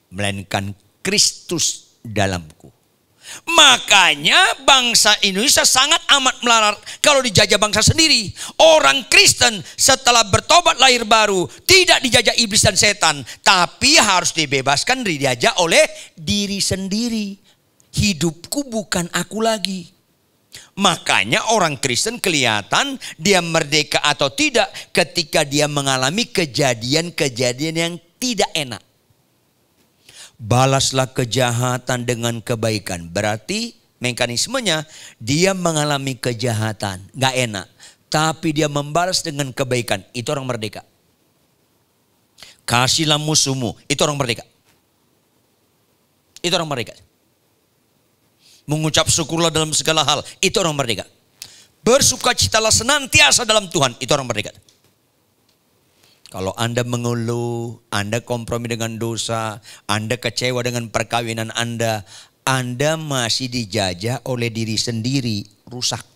melainkan Kristus dalamku. Makanya bangsa Indonesia sangat amat melarat kalau dijajah bangsa sendiri. Orang Kristen setelah bertobat lahir baru tidak dijajah iblis dan setan, tapi harus dibebaskan dijajah oleh diri sendiri. Hidupku bukan aku lagi. Makanya orang Kristen kelihatan dia merdeka atau tidak ketika dia mengalami kejadian-kejadian yang tidak enak. Balaslah kejahatan dengan kebaikan. Berarti mekanismenya dia mengalami kejahatan, gak enak. Tapi dia membalas dengan kebaikan. Itu orang merdeka. Kasihlah musuhmu. Itu orang merdeka. Itu orang merdeka. Mengucap syukurlah dalam segala hal. Itu orang merdeka. Bersukacitalah senantiasa dalam Tuhan. Itu orang merdeka. Kalau Anda mengeluh, Anda kompromi dengan dosa, Anda kecewa dengan perkawinan Anda masih dijajah oleh diri sendiri, rusak.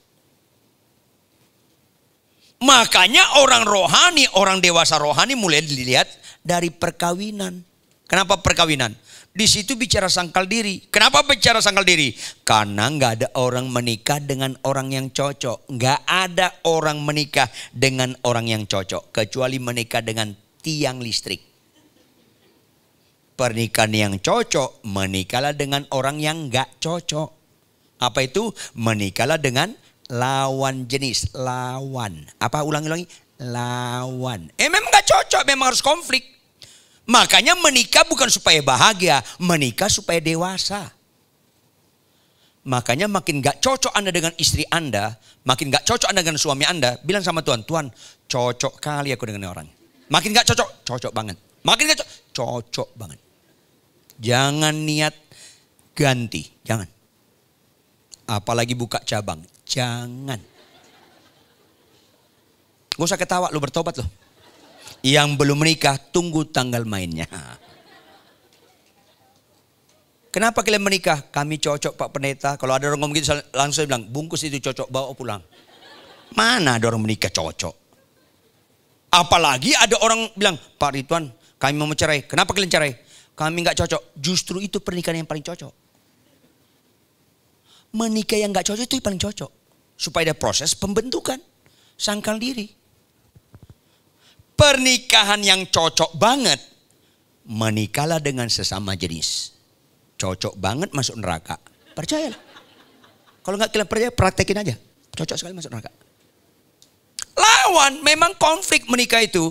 Makanya orang rohani, orang dewasa rohani mulai dilihat dari perkawinan. Kenapa perkawinan? Di situ bicara sangkal diri. Kenapa bicara sangkal diri? Karena nggak ada orang menikah dengan orang yang cocok. Nggak ada orang menikah dengan orang yang cocok. Kecuali menikah dengan tiang listrik. Pernikahan yang cocok, menikahlah dengan orang yang nggak cocok. Apa itu? Menikahlah dengan lawan jenis. Lawan. Apa? Ulangi. Lawan. Memang nggak cocok, memang harus konflik. Makanya menikah bukan supaya bahagia, menikah supaya dewasa. Makanya makin gak cocok Anda dengan istri Anda, makin gak cocok Anda dengan suami Anda, bilang sama Tuhan, Tuhan cocok kali aku dengan orang. Makin gak cocok, cocok banget. Makin gak cocok, cocok banget. Jangan niat ganti, jangan. Apalagi buka cabang, jangan. Gak usah ketawa, lu bertobat loh. Yang belum menikah, tunggu tanggal mainnya. Kenapa kalian menikah? Kami cocok Pak Pendeta. Kalau ada orang ngomong gitu langsung bilang, bungkus itu cocok, bawa pulang. Mana ada orang menikah cocok? Apalagi ada orang bilang, Pak Ridwan, kami mau cerai. Kenapa kalian cerai? Kami nggak cocok. Justru itu pernikahan yang paling cocok. Menikah yang nggak cocok itu yang paling cocok. Supaya ada proses pembentukan. Sangkal diri. Pernikahan yang cocok banget. Menikahlah dengan sesama jenis. Cocok banget masuk neraka. Percayalah. Kalau nggak kalian percaya, praktekin aja. Cocok sekali masuk neraka. Lawan, memang konflik menikah itu.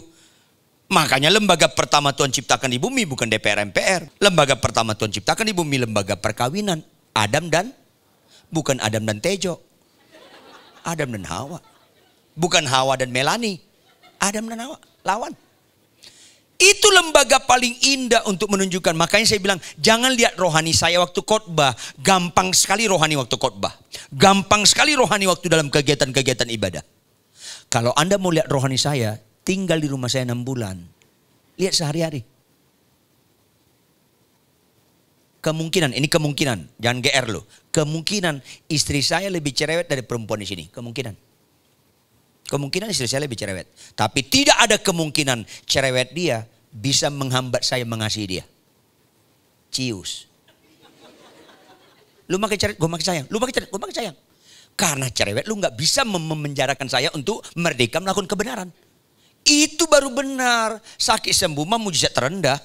Makanya lembaga pertama Tuhan ciptakan di bumi bukan DPR MPR. Lembaga pertama Tuhan ciptakan di bumi lembaga perkawinan. Bukan Adam dan Tejo. Adam dan Hawa. Bukan Hawa dan Melani. Adam dan Hawa. Lawan. Itu lembaga paling indah untuk menunjukkan. Makanya saya bilang, jangan lihat rohani saya waktu khotbah. Gampang sekali rohani waktu khotbah. Gampang sekali rohani waktu dalam kegiatan-kegiatan ibadah. Kalau Anda mau lihat rohani saya, tinggal di rumah saya 6 bulan. Lihat sehari-hari. Kemungkinan, ini kemungkinan. Jangan GR loh. Kemungkinan istri saya lebih cerewet dari perempuan di sini. Kemungkinan. Kemungkinan istri saya lebih cerewet. Tapi tidak ada kemungkinan cerewet dia bisa menghambat saya mengasihi dia. Cius. Lu makin cerewet, gue makin sayang. Lu makin cerewet, gue makin sayang. Karena cerewet lu gak bisa memenjarakan saya untuk merdeka melakukan kebenaran. Itu baru benar. Sakit sembuh mah mujizat terendah.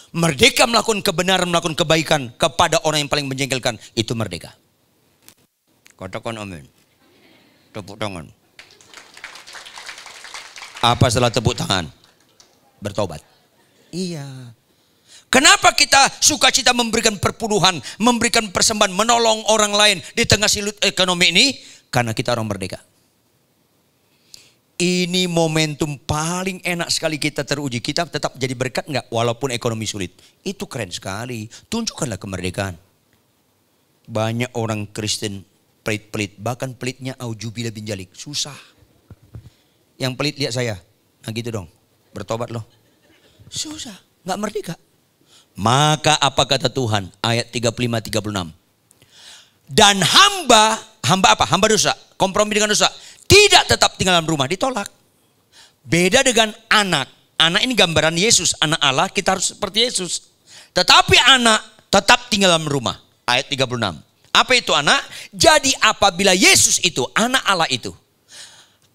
Merdeka melakukan kebenaran, melakukan kebaikan kepada orang yang paling menjengkelkan. Itu merdeka. Katakan amin. Tepuk tangan. Apa setelah tepuk tangan? Bertobat. Iya. Kenapa kita sukacita memberikan perpuluhan, memberikan persembahan, menolong orang lain di tengah silut ekonomi ini? Karena kita orang merdeka. Ini momentum paling enak sekali kita teruji. Kita tetap jadi berkat enggak walaupun ekonomi sulit. Itu keren sekali. Tunjukkanlah kemerdekaan. Banyak orang Kristen pelit-pelit. Bahkan pelitnya aujubillah bin jalik. Susah. Yang pelit lihat saya. Nah gitu dong. Bertobat loh. Susah. Enggak merdeka. Maka apa kata Tuhan? Ayat 35-36. Dan hamba apa? Hamba dosa. Kompromi dengan dosa. Tidak tetap tinggal dalam rumah. Ditolak. Beda dengan anak. Anak ini gambaran Yesus. Anak Allah kita harus seperti Yesus. Tetapi anak tetap tinggal dalam rumah. Ayat 36. Apa itu anak? Jadi apabila Yesus itu, anak Allah itu.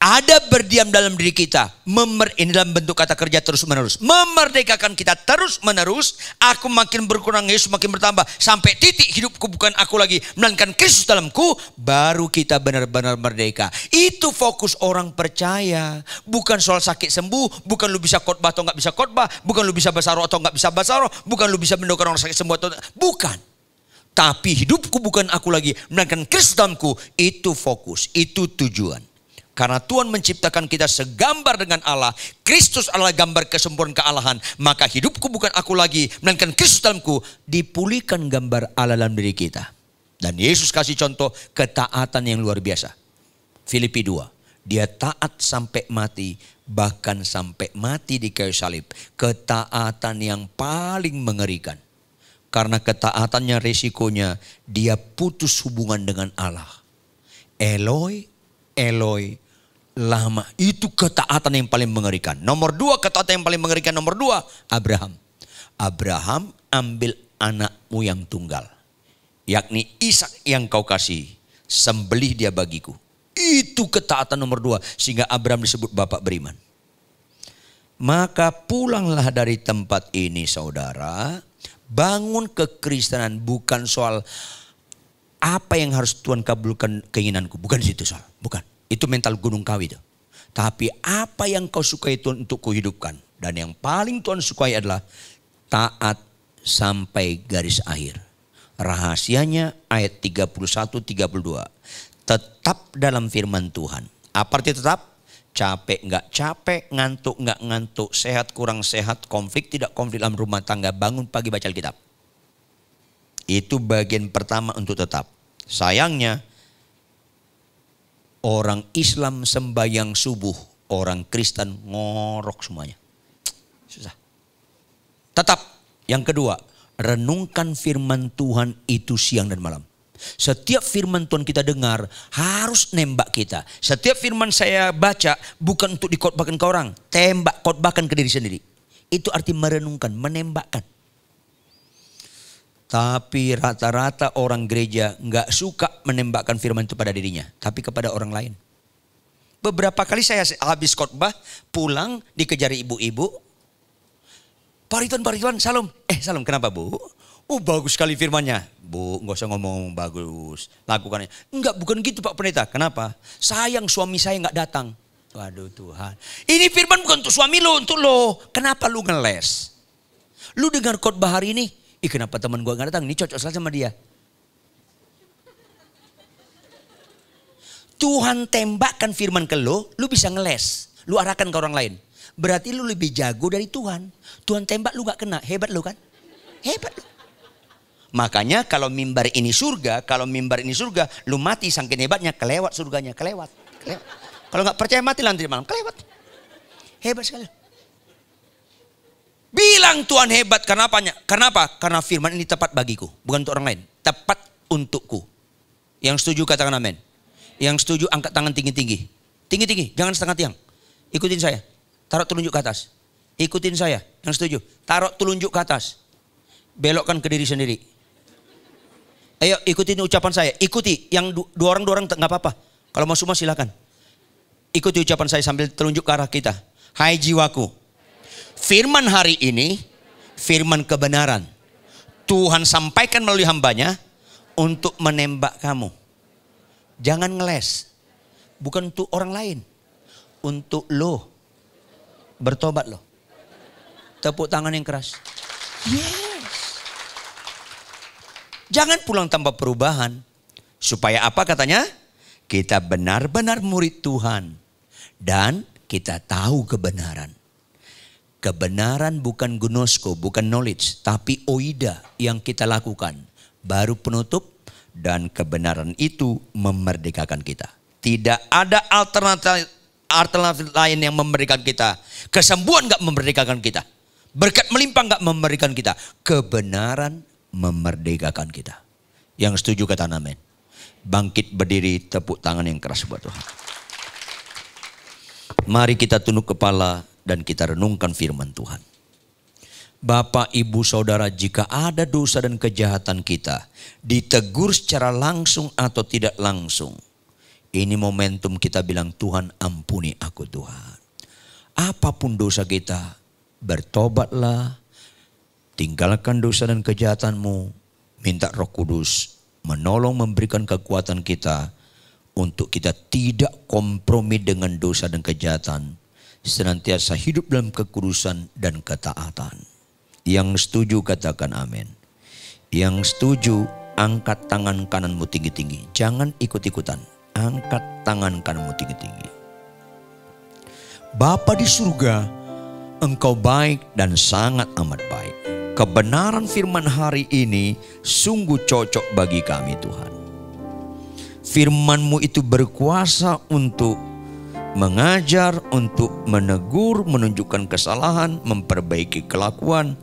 Ada berdiam dalam diri kita. Ini dalam bentuk kata kerja terus menerus. Memerdekakan kita terus menerus. Aku makin berkurang, Yesus makin bertambah. Sampai titik hidupku bukan aku lagi, melainkan Kristus dalamku. Baru kita benar-benar merdeka. Itu fokus orang percaya. Bukan soal sakit sembuh. Bukan lu bisa khotbah atau gak bisa khotbah. Bukan lu bisa bahasa roh atau gak bisa bahasa roh. Bukan lu bisa mendoakan orang sakit sembuh atau bukan. Tapi hidupku bukan aku lagi, melainkan Kristus dalamku. Itu fokus. Itu tujuan. Karena Tuhan menciptakan kita segambar dengan Allah. Kristus adalah gambar kesempurnaan kealahan. Maka hidupku bukan aku lagi, melainkan Kristus dalamku. Dipulihkan gambar Allah dalam diri kita. Dan Yesus kasih contoh ketaatan yang luar biasa. Filipi 2. Dia taat sampai mati. Bahkan sampai mati di kayu salib. Ketaatan yang paling mengerikan. Karena ketaatannya resikonya dia putus hubungan dengan Allah. Eloi, Eloi, lama. Itu ketaatan yang paling mengerikan. Nomor 2 ketaatan yang paling mengerikan. Nomor 2 Abraham. Abraham ambil anakmu yang tunggal. Yakni Ishak yang kau kasih. Sembelih dia bagiku. Itu ketaatan nomor 2. Sehingga Abraham disebut bapak beriman. Maka pulanglah dari tempat ini saudara. Bangun kekristenan bukan soal apa yang harus Tuhan kabulkan keinginanku. Bukan situ soal. Bukan. Itu mental gunung kawi itu. Tapi apa yang kau sukai Tuhan untuk kuhidupkan. Dan yang paling Tuhan sukai adalah taat sampai garis akhir. Rahasianya ayat 31-32. Tetap dalam firman Tuhan. Apa arti tetap? Capek nggak capek, ngantuk nggak ngantuk, sehat kurang sehat, konflik tidak konflik dalam rumah tangga. Bangun pagi baca Alkitab. Itu bagian pertama untuk tetap. Sayangnya orang Islam sembahyang subuh, orang Kristen ngorok semuanya. Susah. Tetap. Yang kedua, renungkan firman Tuhan itu siang dan malam. Setiap firman Tuhan kita dengar harus nembak kita. Setiap firman saya baca bukan untuk dikhotbahkan ke orang. Tembak, khotbahkan ke diri sendiri. Itu arti merenungkan, menembakkan. Tapi rata-rata orang gereja nggak suka menembakkan firman itu pada dirinya, tapi kepada orang lain. Beberapa kali saya habis khotbah, pulang dikejar ibu-ibu. Pak Ridwan, salam. Salam, kenapa Bu? Bagus sekali firmannya. Bu, nggak usah ngomong bagus, lakukannya. Enggak, bukan gitu Pak Pendeta. Kenapa? Sayang suami saya nggak datang. Waduh Tuhan. Ini firman bukan untuk suami lo, untuk lo. Kenapa lu ngeles? Lu dengar khotbah hari ini? Kenapa teman gue gak datang? Ini cocok sekali sama dia. Tuhan tembakkan firman ke lu bisa ngeles. Lu arahkan ke orang lain. Berarti lu lebih jago dari Tuhan. Tuhan tembak lu gak kena. Hebat lu kan? Hebat lu. Makanya kalau mimbar ini surga, lu mati saking hebatnya, kelewat surganya, kelewat. Kalau gak percaya mati nanti malam, kelewat. Hebat sekali. Bilang Tuhan hebat, kenapa? Karena firman ini tepat bagiku, bukan untuk orang lain. Tepat untukku. Yang setuju katakan amin. Yang setuju angkat tangan tinggi-tinggi. Tinggi-tinggi, jangan setengah tiang. Ikutin saya, taruh telunjuk ke atas. Ikutin saya, yang setuju. Taruh telunjuk ke atas. Belokkan ke diri sendiri. Ayo ikutin ucapan saya, ikuti. Yang dua orang gak apa-apa. Kalau mau semua silakan. Ikuti ucapan saya sambil telunjuk ke arah kita. Hai jiwaku. Firman hari ini, firman kebenaran. Tuhan sampaikan melalui hambanya untuk menembak kamu. Jangan ngeles. Bukan untuk orang lain. Untuk lo. Bertobat lo. Tepuk tangan yang keras. Yes. Jangan pulang tanpa perubahan. Supaya apa katanya? Kita benar-benar murid Tuhan. Dan kita tahu kebenaran. Kebenaran bukan gnosko, bukan knowledge, tapi oida yang kita lakukan. Baru penutup, dan kebenaran itu memerdekakan kita. Tidak ada alternatif lain yang memerdekakan kita. Kesembuhan gak memerdekakan kita. Berkat melimpah gak memerdekakan kita. Kebenaran memerdekakan kita. Yang setuju kata amin. Bangkit berdiri, tepuk tangan yang keras buat Tuhan. Mari kita tunduk kepala dan kita renungkan firman Tuhan. Bapak, Ibu, Saudara, jika ada dosa dan kejahatan kita, ditegur secara langsung atau tidak langsung, ini momentum kita bilang, Tuhan ampuni aku Tuhan. Apapun dosa kita, bertobatlah, tinggalkan dosa dan kejahatanmu, minta Roh Kudus menolong memberikan kekuatan kita untuk kita tidak kompromi dengan dosa dan kejahatan, senantiasa hidup dalam kekudusan dan ketaatan. Yang setuju katakan amin. Yang setuju angkat tangan kananmu tinggi-tinggi. Jangan ikut-ikutan. Angkat tangan kananmu tinggi-tinggi. Bapa di surga, Engkau baik dan sangat amat baik. Kebenaran firman hari ini sungguh cocok bagi kami Tuhan. Firman-Mu itu berkuasa untuk mengajar, untuk menegur, menunjukkan kesalahan, memperbaiki kelakuan,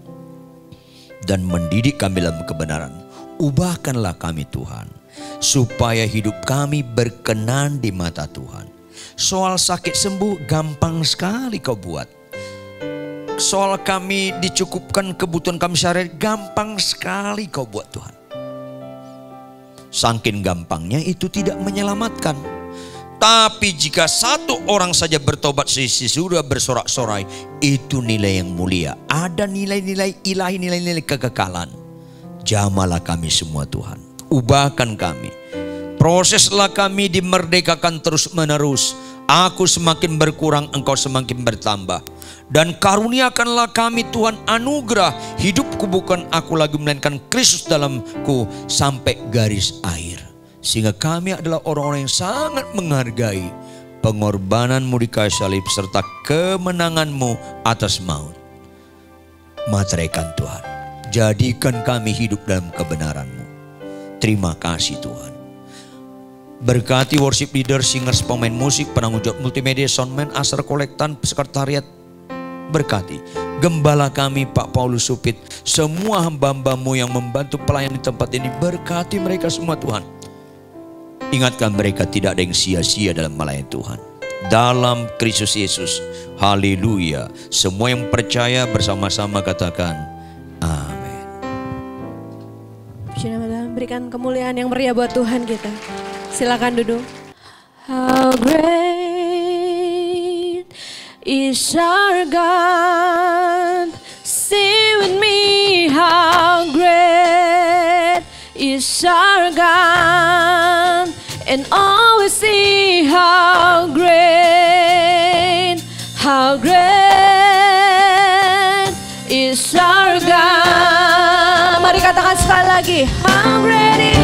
dan mendidik kami dalam kebenaran. Ubahkanlah kami Tuhan, supaya hidup kami berkenan di mata Tuhan. Soal sakit sembuh gampang sekali Kau buat. Soal kami dicukupkan kebutuhan kami sehari-hari gampang sekali Kau buat Tuhan. Saking gampangnya itu tidak menyelamatkan. Tapi jika satu orang saja bertobat sesudah bersorak-sorai, itu nilai yang mulia. Ada nilai-nilai ilahi, nilai-nilai kekekalan. Jamahlah kami semua Tuhan. Ubahkan kami. Proseslah kami dimerdekakan terus menerus. Aku semakin berkurang, Engkau semakin bertambah. Dan karuniakanlah kami Tuhan anugerah. Hidupku bukan aku lagi melainkan Kristus dalamku sampai garis akhir. Sehingga kami adalah orang-orang yang sangat menghargai pengorbanan-Mu di kayu salib serta kemenangan-Mu atas maut. Materaikan Tuhan. Jadikan kami hidup dalam kebenaran-Mu. Terima kasih Tuhan. Berkati worship leader, singers, pemain musik, penanggung jawab multimedia, soundman, asar kolektan, sekretariat. Berkati Gembala kami Pak Paulus Supit, semua hamba-hambamu yang membantu pelayan di tempat ini, berkati mereka semua Tuhan. Ingatkan mereka tidak ada yang sia-sia dalam melayani Tuhan. Dalam Kristus Yesus, haleluya. Semua yang percaya bersama-sama katakan amin. Puji nama Tuhan, berikan kemuliaan yang meriah buat Tuhan kita. Silakan duduk. How great is our God, sing with me. How great is our God, and always see how great is our God. Mari katakan sekali lagi, how great is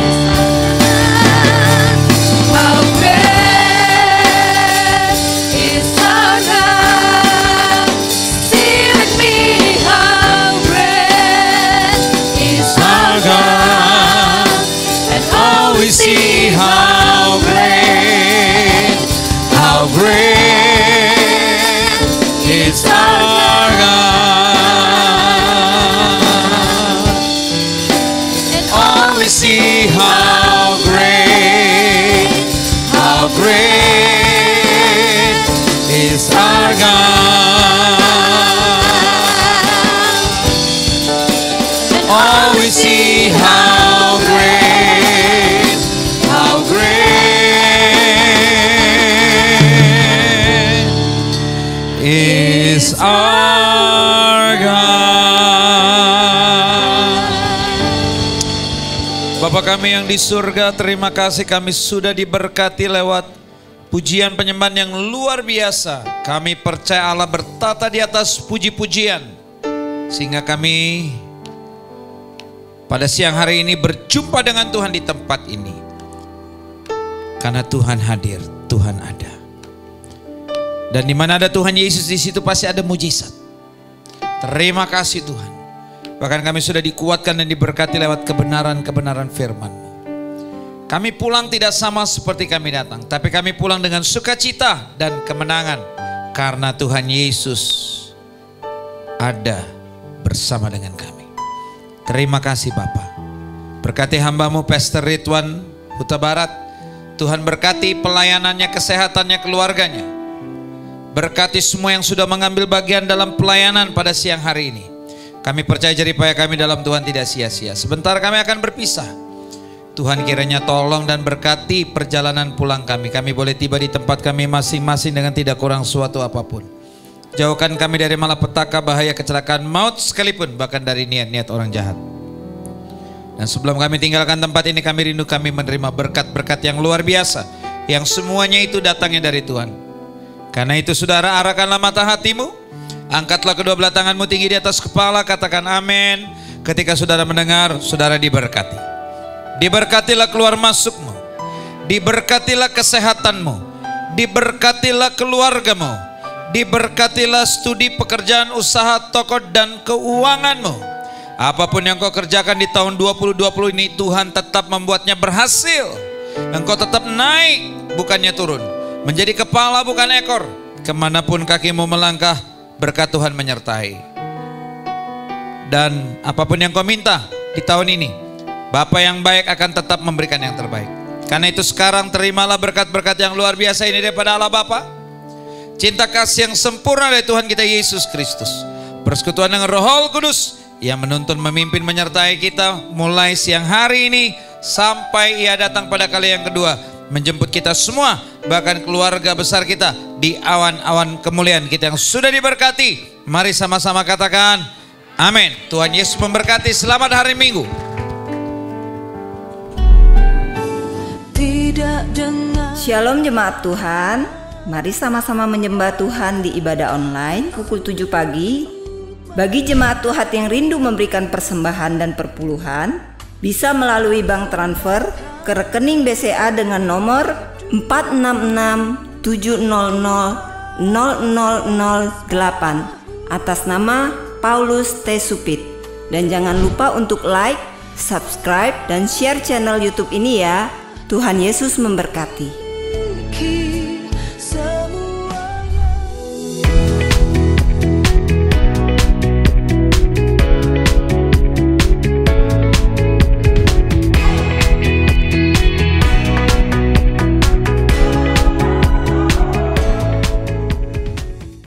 see how great is our God. And all we see how great is our God. And all we see how great is our God. Bapa kami yang di surga, terima kasih kami sudah diberkati lewat pujian penyembahan yang luar biasa. Kami percaya Allah bertata di atas puji-pujian, sehingga kami pada siang hari ini berjumpa dengan Tuhan di tempat ini. Karena Tuhan hadir, Tuhan ada. Dan di mana ada Tuhan Yesus, di situ pasti ada mujizat. Terima kasih Tuhan. Bahkan kami sudah dikuatkan dan diberkati lewat kebenaran-kebenaran firman-Mu. Kami pulang tidak sama seperti kami datang, tapi kami pulang dengan sukacita dan kemenangan. Karena Tuhan Yesus ada bersama dengan kami. Terima kasih Bapa. Berkati hamba-Mu Pastor Ridwan Huta Barat. Tuhan berkati pelayanannya, kesehatannya, keluarganya. Berkati semua yang sudah mengambil bagian dalam pelayanan pada siang hari ini. Kami percaya jeripaya kami dalam Tuhan tidak sia-sia. Sebentar kami akan berpisah. Tuhan kiranya tolong dan berkati perjalanan pulang kami. Kami boleh tiba di tempat kami masing-masing dengan tidak kurang suatu apapun. Jauhkan kami dari malapetaka, bahaya, kecelakaan, maut sekalipun, bahkan dari niat-niat orang jahat. Dan sebelum kami tinggalkan tempat ini, kami rindu kami menerima berkat-berkat yang luar biasa, yang semuanya itu datangnya dari Tuhan. Karena itu saudara, arahkanlah mata hatimu, angkatlah kedua belah tanganmu tinggi di atas kepala, katakan amin. Ketika saudara mendengar, saudara diberkati. Diberkatilah keluar masukmu, diberkatilah kesehatanmu, diberkatilah keluargamu, diberkatilah studi, pekerjaan, usaha, toko dan keuanganmu. Apapun yang kau kerjakan di tahun 2020 ini, Tuhan tetap membuatnya berhasil. Engkau tetap naik, bukannya turun. Menjadi kepala bukan ekor. Kemanapun kakimu melangkah, berkat Tuhan menyertai. Dan apapun yang kau minta di tahun ini, Bapa yang baik akan tetap memberikan yang terbaik. Karena itu sekarang terimalah berkat-berkat yang luar biasa ini daripada Allah Bapa. Cinta kasih yang sempurna dari Tuhan kita Yesus Kristus. Persekutuan dengan Roh Kudus yang menuntun, memimpin, menyertai kita mulai siang hari ini sampai Ia datang pada kali yang kedua. Menjemput kita semua, bahkan keluarga besar kita di awan-awan kemuliaan kita yang sudah diberkati. Mari sama-sama katakan amin. Tuhan Yesus memberkati. Selamat hari Minggu. Shalom jemaat Tuhan. Mari sama-sama menyembah Tuhan di ibadah online pukul 7 pagi. Bagi jemaat Tuhan yang rindu memberikan persembahan dan perpuluhan, bisa melalui bank transfer ke rekening BCA dengan nomor 466700008 atas nama Paulus T. Supit. Dan jangan lupa untuk like, subscribe, dan share channel YouTube ini ya. Tuhan Yesus memberkati.